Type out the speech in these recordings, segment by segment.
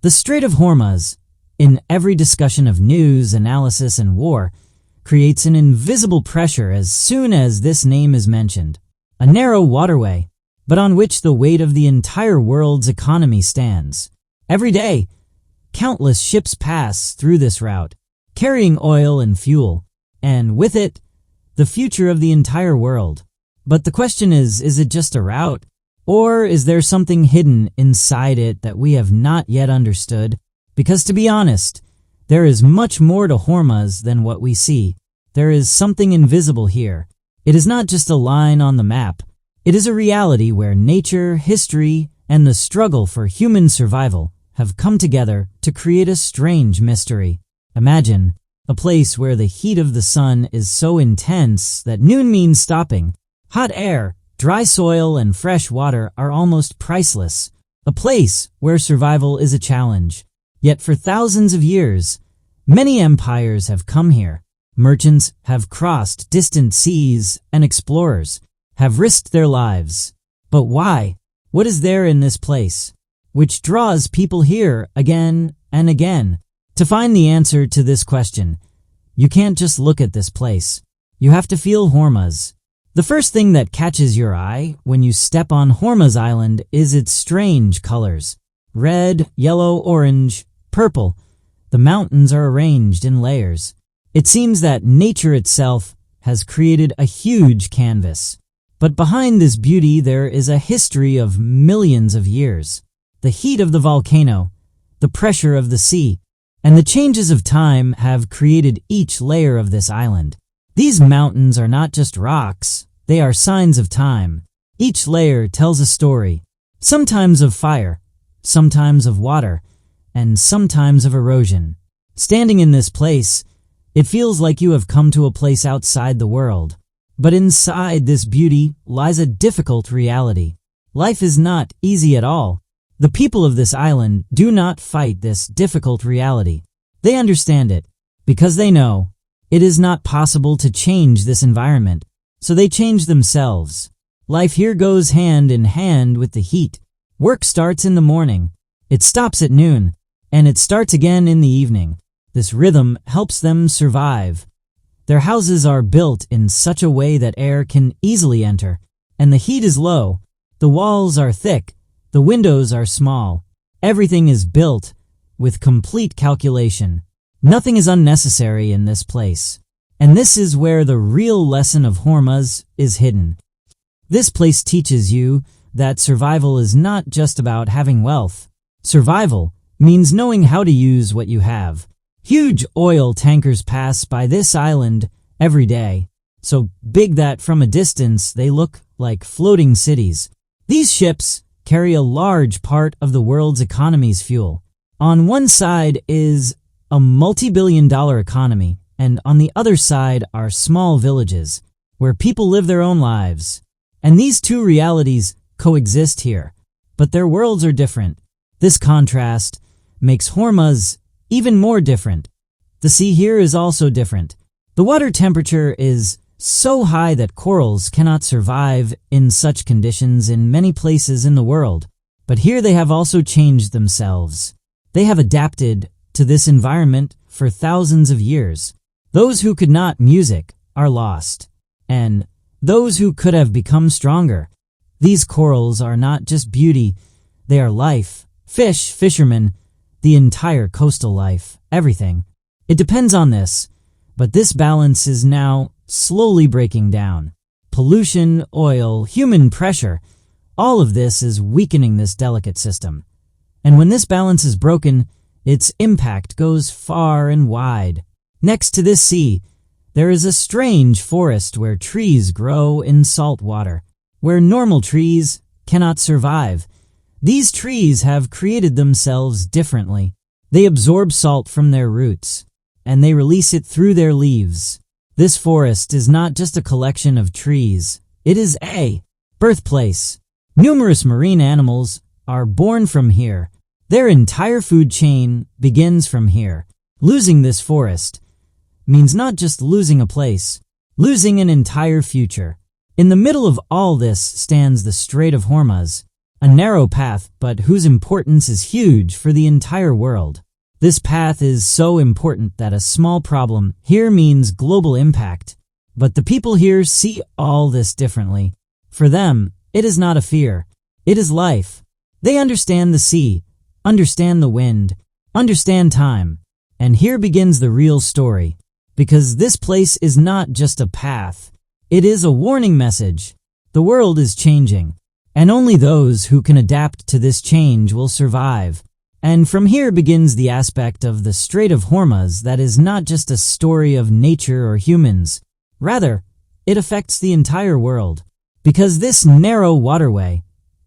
The Strait of Hormuz, in every discussion of news, analysis, and war, creates an invisible pressure as soon as this name is mentioned. A narrow waterway, but on which the weight of the entire world's economy stands. Every day, countless ships pass through this route, carrying oil and fuel, and with it, the future of the entire world. But the question is it just a route? Or is there something hidden inside it that we have not yet understood? Because to be honest, there is much more to Hormuz than what we see. There is something invisible here. It is not just a line on the map. It is a reality where nature, history, and the struggle for human survival have come together to create a strange mystery. Imagine a place where the heat of the sun is so intense that noon means stopping. Hot air, dry soil, and fresh water are almost priceless. A place where survival is a challenge. Yet for thousands of years, many empires have come here. Merchants have crossed distant seas, and explorers have risked their lives. But why? What is there in this place which draws people here again and again? To find the answer to this question, you can't just look at this place. You have to feel Hormuz. The first thing that catches your eye when you step on Hormuz Island is its strange colors. Red, yellow, orange, purple. The mountains are arranged in layers. It seems that nature itself has created a huge canvas. But behind this beauty there is a history of millions of years. The heat of the volcano, the pressure of the sea, and the changes of time have created each layer of this island. These mountains are not just rocks, they are signs of time. Each layer tells a story, sometimes of fire, sometimes of water, and sometimes of erosion. Standing in this place, it feels like you have come to a place outside the world. But inside this beauty lies a difficult reality. Life is not easy at all. The people of this island do not fight this difficult reality. They understand it, because they know it is not possible to change this environment, so they change themselves. Life here goes hand in hand with the heat. Work starts in the morning, it stops at noon, and it starts again in the evening. This rhythm helps them survive. Their houses are built in such a way that air can easily enter, and the heat is low. The walls are thick, the windows are small. Everything is built with complete calculation. Nothing is unnecessary in this place. And this is where the real lesson of Hormuz is hidden. This place teaches you that survival is not just about having wealth. Survival means knowing how to use what you have. Huge oil tankers pass by this island every day, so big that from a distance they look like floating cities. These ships carry a large part of the world's economy's fuel. On one side is a multi-billion-dollar economy, and on the other side are small villages where people live their own lives. And these two realities coexist here, but their worlds are different. This contrast makes Hormuz even more different. The sea here is also different. The water temperature is so high that corals cannot survive in such conditions in many places in the world. But here they have also changed themselves. They have adapted to this environment for thousands of years. Those who could not music are lost, and those who could have become stronger. These corals are not just beauty, they are life. Fish, fishermen, the entire coastal life, everything. It depends on this, but this balance is now slowly breaking down. Pollution, oil, human pressure, all of this is weakening this delicate system. And when this balance is broken, its impact goes far and wide. Next to this sea, there is a strange forest where trees grow in salt water, where normal trees cannot survive. These trees have created themselves differently. They absorb salt from their roots, and they release it through their leaves. This forest is not just a collection of trees. It is a birthplace. Numerous marine animals are born from here. Their entire food chain begins from here. Losing this forest means not just losing a place, losing an entire future. In the middle of all this stands the Strait of Hormuz, a narrow path, but whose importance is huge for the entire world. This path is so important that a small problem here means global impact. But the people here see all this differently. For them, it is not a fear. It is life. They understand the sea, understand the wind, understand time. And here begins the real story. Because this place is not just a path. It is a warning message. The world is changing. And only those who can adapt to this change will survive. And from here begins the aspect of the Strait of Hormuz that is not just a story of nature or humans. Rather, it affects the entire world. Because this narrow waterway,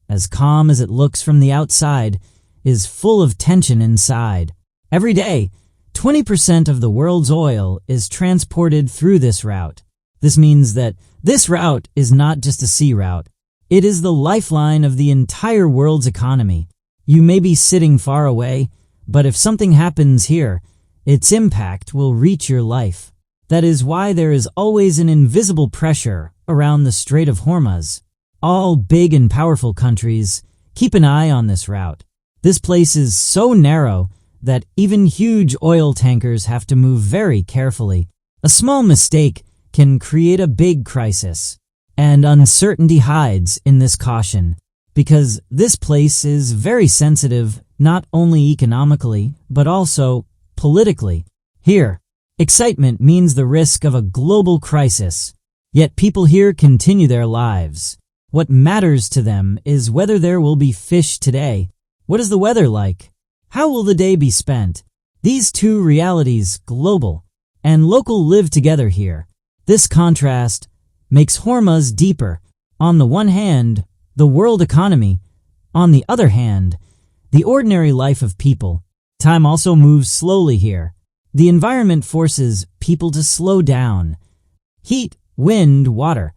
as calm as it looks from the outside, is full of tension inside. Every day, 20% of the world's oil is transported through this route. This means that this route is not just a sea route. It is the lifeline of the entire world's economy. You may be sitting far away, but if something happens here, its impact will reach your life. That is why there is always an invisible pressure around the Strait of Hormuz. All big and powerful countries keep an eye on this route. This place is so narrow that even huge oil tankers have to move very carefully. A small mistake can create a big crisis, and uncertainty hides in this caution, because this place is very sensitive not only economically, but also politically. Here, excitement means the risk of a global crisis, yet people here continue their lives. What matters to them is whether there will be fish today. What is the weather like? How will the day be spent? These two realities, global and local, live together here. This contrast makes Hormuz deeper. On the one hand, the world economy. On the other hand, the ordinary life of people. Time also moves slowly here. The environment forces people to slow down. Heat, wind, water.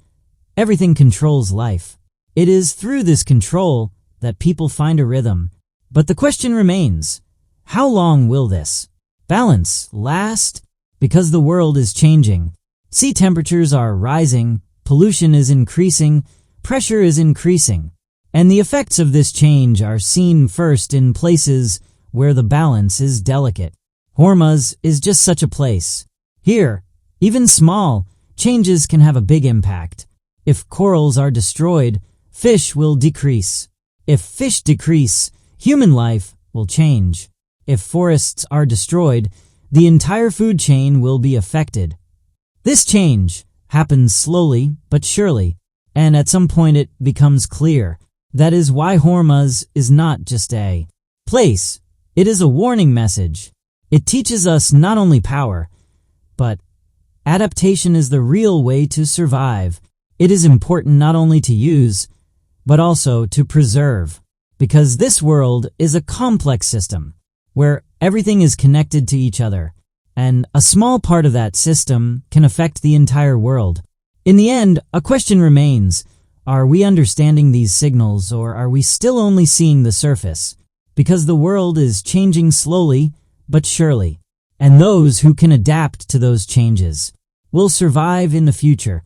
Everything controls life. It is through this control that people find a rhythm. But the question remains, how long will this balance last? Because the world is changing. Sea temperatures are rising, pollution is increasing, pressure is increasing. And the effects of this change are seen first in places where the balance is delicate. Hormuz is just such a place. Here, even small changes can have a big impact. If corals are destroyed, fish will decrease. If fish decrease, human life will change. If forests are destroyed, the entire food chain will be affected. This change happens slowly but surely, and at some point it becomes clear. That is why Hormuz is not just a place, it is a warning message. It teaches us not only power, but adaptation is the real way to survive. It is important not only to use, but also to preserve. Because this world is a complex system, where everything is connected to each other, and a small part of that system can affect the entire world. In the end, a question remains. Are we understanding these signals, or are we still only seeing the surface? Because the world is changing slowly but surely, and those who can adapt to those changes will survive in the future.